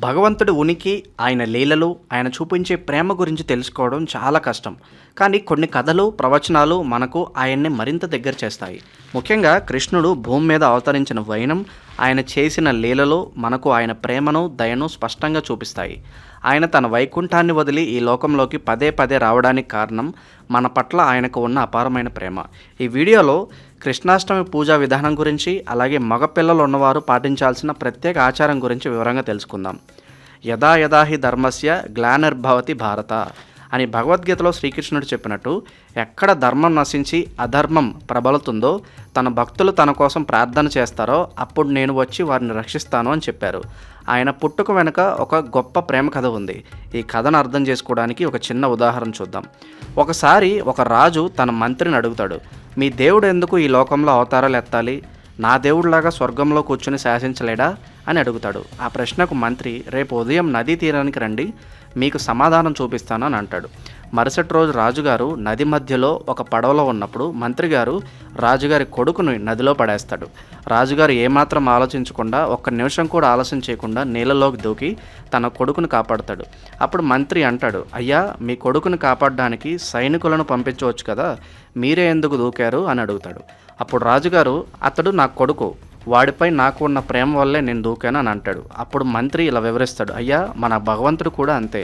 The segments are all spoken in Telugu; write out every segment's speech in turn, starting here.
భగవంతుడి ఉనికి, ఆయన లీలలు, ఆయన చూపించే ప్రేమ గురించి తెలుసుకోవడం చాలా కష్టం. కానీ కొన్ని కథలు, ప్రవచనాలు మనకు ఆయన్ని మరింత దగ్గర చేస్తాయి. ముఖ్యంగా కృష్ణుడు భూమి మీద అవతరించిన వైనం, ఆయన చేసిన లీలలు మనకు ఆయన ప్రేమను, దయను స్పష్టంగా చూపిస్తాయి. ఆయన తన వైకుంఠాన్ని వదిలి ఈ లోకంలోకి పదే పదే రావడానికి కారణం మన పట్ల ఆయనకు ఉన్న అపారమైన ప్రేమ. ఈ వీడియోలో కృష్ణాష్టమి పూజా విధానం గురించి, అలాగే మగపిల్లలు ఉన్నవారు పాటించాల్సిన ప్రత్యేక ఆచారం గురించి వివరంగా తెలుసుకుందాం. యదా యదా హి ధర్మస్య గ్లానిర్భవతి భారత అని భగవద్గీతలో శ్రీకృష్ణుడు చెప్పినట్టు, ఎక్కడ ధర్మం నశించి అధర్మం ప్రబలుతుందో, తన భక్తులు తన కోసం ప్రార్థన చేస్తారో అప్పుడు నేను వచ్చి వారిని రక్షిస్తాను అని చెప్పారు. ఆయన పుట్టుక వెనుక ఒక గొప్ప ప్రేమ కథ ఉంది. ఈ కథను అర్థం చేసుకోవడానికి ఒక చిన్న ఉదాహరణ చూద్దాం. ఒకసారి ఒక రాజు తన మంత్రిని అడుగుతాడు, మీ దేవుడు ఎందుకు ఈ లోకంలో అవతారాలు ఎత్తాలి? నా దేవుడిలాగా స్వర్గంలో కూర్చుని శాసించలేడా అని అడుగుతాడు. ఆ ప్రశ్నకు మంత్రి, రేపు ఉదయం నదీ తీరానికి రండి, మీకు సమాధానం చూపిస్తాను అని అంటాడు. మరుసటి రోజు రాజుగారు నది మధ్యలో ఒక పడవలో ఉన్నప్పుడు మంత్రి గారు రాజుగారి కొడుకుని నదిలో పడేస్తాడు. రాజుగారు ఏమాత్రం ఆలోచించకుండా, ఒక్క నిమిషం కూడా ఆలస్యం చేయకుండా నీళ్ళలోకి దూకి తన కొడుకును కాపాడుతాడు. అప్పుడు మంత్రి అంటాడు, అయ్యా, మీ కొడుకుని కాపాడడానికి సైనికులను పంపించవచ్చు కదా, మీరే ఎందుకు దూకారు అని అడుగుతాడు. అప్పుడు రాజుగారు, అతడు నా కొడుకు, వాడిపై నాకు ఉన్న ప్రేమ వల్లే నేను దూకాను అని అంటాడు. అప్పుడు మంత్రి ఇలా వివరిస్తాడు, అయ్యా, మన భగవంతుడు కూడా అంతే.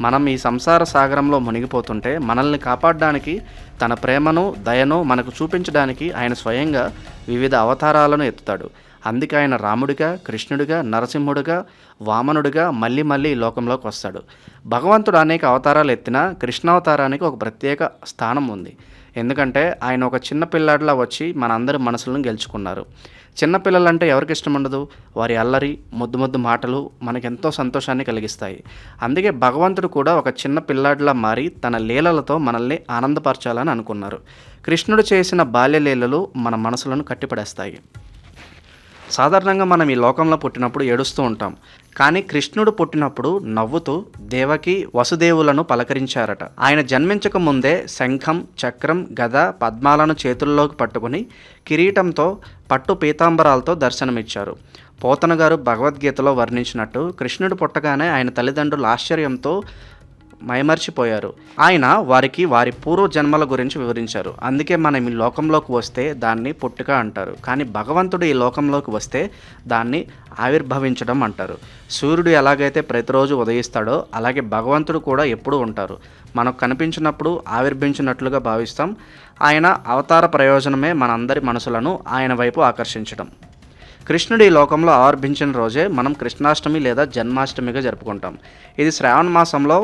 మనం ఈ సంసార సాగరంలో మునిగిపోతుంటే మనల్ని కాపాడడానికి, తన ప్రేమను, దయను మనకు చూపించడానికి ఆయన స్వయంగా వివిధ అవతారాలను ఎత్తుతాడు. అందుకే ఆయన రాముడిగా, కృష్ణుడిగా, నరసింహుడిగా, వామనుడిగా మళ్ళీ మళ్ళీ ఈ లోకంలోకి వస్తాడు. భగవంతుడు అనేక అవతారాలు ఎత్తినా కృష్ణావతారానికి ఒక ప్రత్యేక స్థానం ఉంది. ఎందుకంటే ఆయన ఒక చిన్న పిల్లాడిలా వచ్చి మనందరి మనసులను గెలుచుకున్నారు. చిన్నపిల్లలంటే ఎవరికి ఇష్టం ఉండదు? వారి అల్లరి, ముద్దు ముద్దు మాటలు మనకెంతో సంతోషాన్ని కలిగిస్తాయి. అందుకే భగవంతుడు కూడా ఒక చిన్న పిల్లాడిలా మారి తన లీలలతో మనల్ని ఆనందపరచాలని అనుకున్నారు. కృష్ణుడు చేసిన బాల్య లీలలు మన మనసులను కట్టిపడేస్తాయి. సాధారణంగా మనం ఈ లోకంలో పుట్టినప్పుడు ఏడుస్తూ ఉంటాం. కానీ కృష్ణుడు పుట్టినప్పుడు నవ్వుతూ దేవకి, వసుదేవులను పలకరించారట. ఆయన జన్మించక ముందే శంఖం, చక్రం, గద, పద్మాలను చేతుల్లోకి పట్టుకుని కిరీటంతో, పట్టు పీతాంబరాలతో దర్శనమిచ్చారు. పోతన గారు భగవద్గీతలో వర్ణించినట్టు కృష్ణుడు పుట్టగానే ఆయన తల్లిదండ్రులు ఆశ్చర్యంతో మైమర్చిపోయారు. ఆయన వారికి వారి పూర్వ జన్మల గురించి వివరించారు. అందుకే మనం ఈ లోకంలోకి వస్తే దాన్ని పుట్టుక అంటారు. కానీ భగవంతుడు ఈ లోకంలోకి వస్తే దాన్ని ఆవిర్భవించడం అంటారు. సూర్యుడు ఎలాగైతే ప్రతిరోజు ఉదయిస్తాడో అలాగే భగవంతుడు కూడా ఎప్పుడూ ఉంటారు. మనకు కనిపించినప్పుడు ఆవిర్భించినట్లుగా భావిస్తాం. ఆయన అవతార ప్రయోజనమే మనందరి మనసులను ఆయన వైపు ఆకర్షించడం. కృష్ణుడు ఈ లోకంలో ఆవిర్భించిన రోజే మనం కృష్ణాష్టమి లేదా జన్మాష్టమిగా జరుపుకుంటాం. ఇది శ్రావణ మాసంలో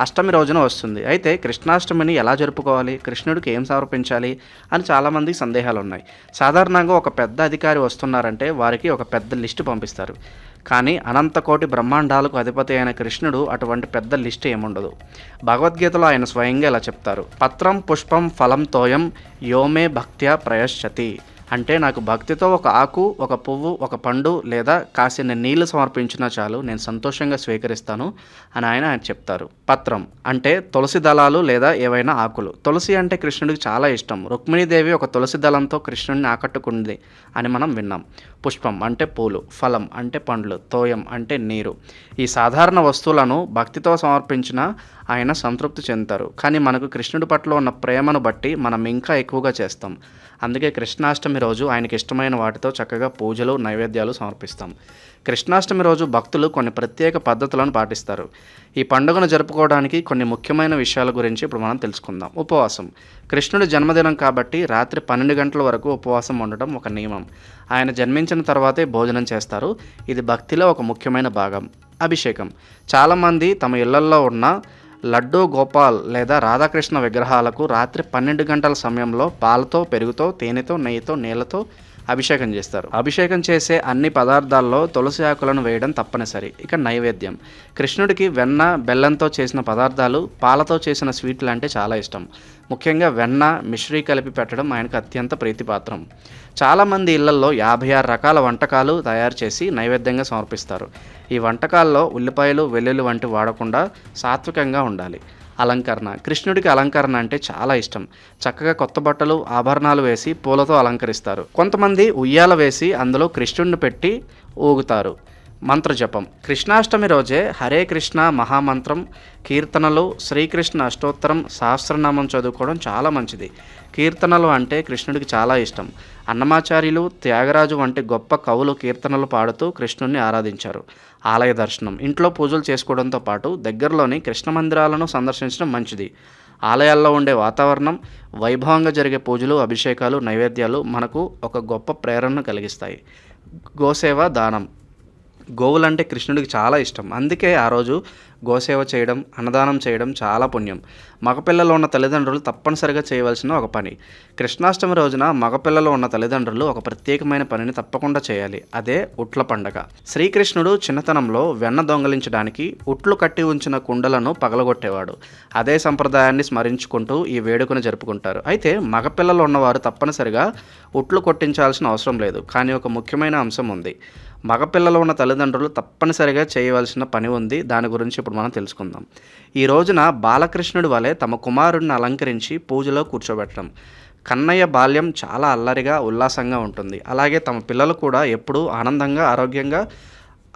అష్టమి రోజున వస్తుంది. అయితే కృష్ణాష్టమిని ఎలా జరుపుకోవాలి, కృష్ణుడికి ఏం సమర్పించాలి అని చాలామందికి సందేహాలు ఉన్నాయి. సాధారణంగా ఒక పెద్ద అధికారి వస్తున్నారంటే వారికి ఒక పెద్ద లిస్టు పంపిస్తారు. కానీ అనంతకోటి బ్రహ్మాండాలకు అధిపతి అయిన కృష్ణుడు అటువంటి పెద్ద లిస్టు ఏముండదు. భగవద్గీతలో ఆయన స్వయంగా ఇలా చెప్తారు, పత్రం పుష్పం ఫలం తోయం యోమే భక్త్యా ప్రయశ్చతి. అంటే నాకు భక్తితో ఒక ఆకు, ఒక పువ్వు, ఒక పండు లేదా కాసిన నీళ్లు సమర్పించినా చాలు, నేను సంతోషంగా స్వీకరిస్తాను అని ఆయన చెప్తారు. పత్రం అంటే తులసి దళాలు లేదా ఏవైనా ఆకులు. తులసి అంటే కృష్ణుడికి చాలా ఇష్టం. రుక్మిణీదేవి ఒక తులసి దళంతో కృష్ణుడిని ఆకట్టుకుంది అని మనం విన్నాం. పుష్పం అంటే పూలు, ఫలం అంటే పండ్లు, తోయం అంటే నీరు. ఈ సాధారణ వస్తువులను భక్తితో సమర్పించిన ఆయన సంతృప్తి చెందుతారు. కానీ మనకు కృష్ణుడి పట్ల ఉన్న ప్రేమను బట్టి మనం ఇంకా ఎక్కువగా చేస్తాం. అందుకే కృష్ణాష్టమి రోజు ఆయనకి ఇష్టమైన వాటితో చక్కగా పూజలు, నైవేద్యాలు సమర్పిస్తాం. కృష్ణాష్టమి రోజు భక్తులు కొన్ని ప్రత్యేక పద్ధతులను పాటిస్తారు. ఈ పండుగను జరుపుకోవడానికి కొన్ని ముఖ్యమైన విషయాల గురించి ఇప్పుడు మనం తెలుసుకుందాం. ఉపవాసం. కృష్ణుడి జన్మదినం కాబట్టి రాత్రి 12 గంటల వరకు ఉపవాసం ఉండడం ఒక నియమం. ఆయన జన్మించిన తర్వాతే భోజనం చేస్తారు. ఇది భక్తిలో ఒక ముఖ్యమైన భాగం. అభిషేకం. చాలామంది తమ ఇళ్లల్లో ఉన్న లడ్డూ గోపాల్ లేదా రాధాకృష్ణ విగ్రహాలకు రాత్రి 12 గంటల సమయంలో పాలతో, పెరుగుతో, తేనెతో, నెయ్యితో, నీళ్లతో అభిషేకం చేస్తారు. అభిషేకం చేసే అన్ని పదార్థాల్లో తులసి ఆకులను వేయడం తప్పనిసరి. ఇక నైవేద్యం. కృష్ణుడికి వెన్న, బెల్లంతో చేసిన పదార్థాలు, పాలతో చేసిన స్వీట్లు అంటే చాలా ఇష్టం. ముఖ్యంగా వెన్న, మిశ్రీ కలిపి పెట్టడం ఆయనకు అత్యంత ప్రీతిపాత్రం. చాలామంది ఇళ్లల్లో 56 రకాల వంటకాలు తయారు చేసి నైవేద్యంగా సమర్పిస్తారు. ఈ వంటకాల్లో ఉల్లిపాయలు, వెల్లుల్లి వంటి వాడకుండా సాత్వికంగా ఉండాలి. అలంకరణ. కృష్ణుడికి అలంకరణ అంటే చాలా ఇష్టం. చక్కగా కొత్త బట్టలు, ఆభరణాలు వేసి పూలతో అలంకరిస్తారు. కొంతమంది ఉయ్యాల వేసి అందులో కృష్ణుడిని పెట్టి ఊగుతారు. మంత్రజపం. కృష్ణాష్టమి రోజే హరే కృష్ణ మహామంత్రం, కీర్తనలు, శ్రీకృష్ణ అష్టోత్తరం, సహస్రనామం చదువుకోవడం చాలా మంచిది. కీర్తనలు అంటే కృష్ణుడికి చాలా ఇష్టం. అన్నమాచార్యులు, త్యాగరాజు వంటి గొప్ప కవులు కీర్తనలు పాడుతూ కృష్ణుడిని ఆరాధించారు. ఆలయ దర్శనం. ఇంట్లో పూజలు చేసుకోవడంతో పాటు దగ్గరలోని కృష్ణ మందిరాలను సందర్శించడం మంచిది. ఆలయాల్లో ఉండే వాతావరణం, వైభవంగా జరిగే పూజలు, అభిషేకాలు, నైవేద్యాలు మనకు ఒక గొప్ప ప్రేరణను కలిగిస్తాయి. గోసేవ, దానం. గోవులంటే కృష్ణుడికి చాలా ఇష్టం. అందుకే ఆ రోజు గోసేవ చేయడం, అన్నదానం చేయడం చాలా పుణ్యం. మగపిల్లలు ఉన్న తల్లిదండ్రులు తప్పనిసరిగా చేయవలసిన ఒక పని. కృష్ణాష్టమి రోజున మగపిల్లలు ఉన్న తల్లిదండ్రులు ఒక ప్రత్యేకమైన పనిని తప్పకుండా చేయాలి. అదే ఉట్ల పండగ. శ్రీకృష్ణుడు చిన్నతనంలో వెన్న దొంగలించడానికి ఉట్లు కట్టి ఉంచిన కుండలను పగలగొట్టేవాడు. అదే సంప్రదాయాన్ని స్మరించుకుంటూ ఈ వేడుకను జరుపుకుంటారు. అయితే మగపిల్లలు ఉన్నవారు తప్పనిసరిగా ఉట్లు కొట్టించాల్సిన అవసరం లేదు. కానీ ఒక ముఖ్యమైన అంశం ఉంది. మగపిల్లలు ఉన్న తల్లిదండ్రులు తప్పనిసరిగా చేయవలసిన పని ఉంది. దాని గురించి ఇప్పుడు మనం తెలుసుకుందాం. ఈ రోజున బాలకృష్ణుడి వలె తమ కుమారుడిని అలంకరించి పూజలో కూర్చోబెట్టడం. కన్నయ్య బాల్యం చాలా అల్లరిగా, ఉల్లాసంగా ఉంటుంది. అలాగే తమ పిల్లలు కూడా ఎప్పుడూ ఆనందంగా, ఆరోగ్యంగా,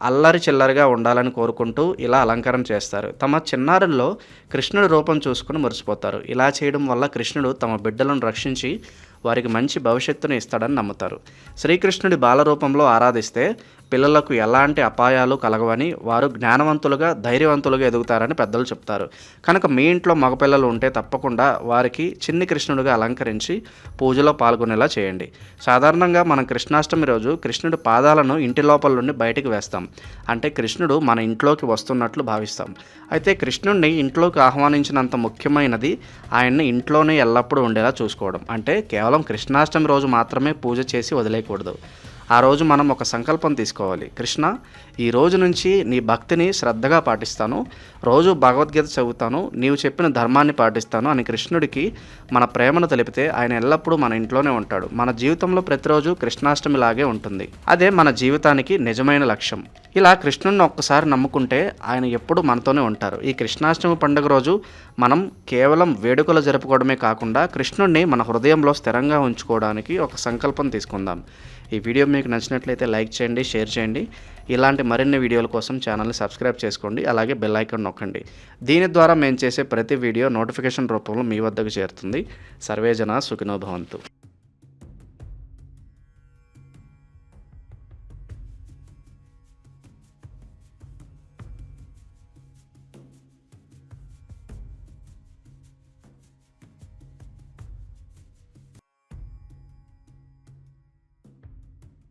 అల్లరి చిల్లరిగా ఉండాలని కోరుకుంటూ ఇలా అలంకరణ చేస్తారు. తమ చిన్నారుల్లో కృష్ణుడి రూపం చూసుకుని మురిసిపోతారు. ఇలా చేయడం వల్ల కృష్ణుడు తమ బిడ్డలను రక్షించి వారికి మంచి భవిష్యత్తును ఇస్తాడని నమ్ముతారు. శ్రీకృష్ణుడి బాలరూపంలో ఆరాధిస్తే పిల్లలకు ఎలాంటి అపాయాలు కలగవని, వారు జ్ఞానవంతులుగా, ధైర్యవంతులుగా ఎదుగుతారని పెద్దలు చెప్తారు. కనుక మీ ఇంట్లో మగపిల్లలు ఉంటే తప్పకుండా వారికి చిన్ని కృష్ణుడిగా అలంకరించి పూజలో పాల్గొనేలా చేయండి. సాధారణంగా మనం కృష్ణాష్టమి రోజు కృష్ణుడి పాదాలను ఇంటి లోపల నుండి బయటికి వేస్తాం. అంటే కృష్ణుడు మన ఇంట్లోకి వస్తున్నట్లు భావిస్తాం. అయితే కృష్ణుడిని ఇంట్లోకి ఆహ్వానించినంత ముఖ్యమైనది ఆయన్ని ఇంట్లోనే ఎల్లప్పుడూ ఉండేలా చూసుకోవడం. అంటే కేవలం కృష్ణాష్టమి రోజు మాత్రమే పూజ చేసి వదిలేయకూడదు. ఆ రోజు మనం ఒక సంకల్పం తీసుకోవాలి. కృష్ణ, ఈ రోజు నుంచి నీ భక్తిని శ్రద్ధగా పాటిస్తాను, రోజు భగవద్గీత చదువుతాను, నీవు చెప్పిన ధర్మాన్ని పాటిస్తాను అని కృష్ణుడికి మన ప్రేమను తెలిపితే ఆయన ఎల్లప్పుడూ మన ఇంట్లోనే ఉంటాడు. మన జీవితంలో ప్రతిరోజు కృష్ణాష్టమిలాగే ఉంటుంది. అదే మన జీవితానికి నిజమైన లక్ష్యం. ఇలా కృష్ణుడిని ఒక్కసారి నమ్ముకుంటే ఆయన ఎప్పుడూ మనతోనే ఉంటారు. ఈ కృష్ణాష్టమి పండుగ రోజు మనం కేవలం వేడుకలు జరుపుకోవడమే కాకుండా కృష్ణుడిని మన హృదయంలో స్థిరంగా ఉంచుకోవడానికి ఒక సంకల్పం తీసుకుందాం. ఈ వీడియో మీకు నచ్చినట్లయితే లైక్ చేయండి, షేర్ చేయండి. ఇలాంటి మరిన్ని వీడియోల కోసం ఛానల్ని సబ్స్క్రైబ్ చేసుకోండి. అలాగే బెల్ ఐకాన్ నొక్కండి. దీని ద్వారా మేము చేసే ప్రతి వీడియో నోటిఫికేషన్ రూపంలో మీ వద్దకు చేరుతుంది. సర్వేజన సుఖినో భవంతు.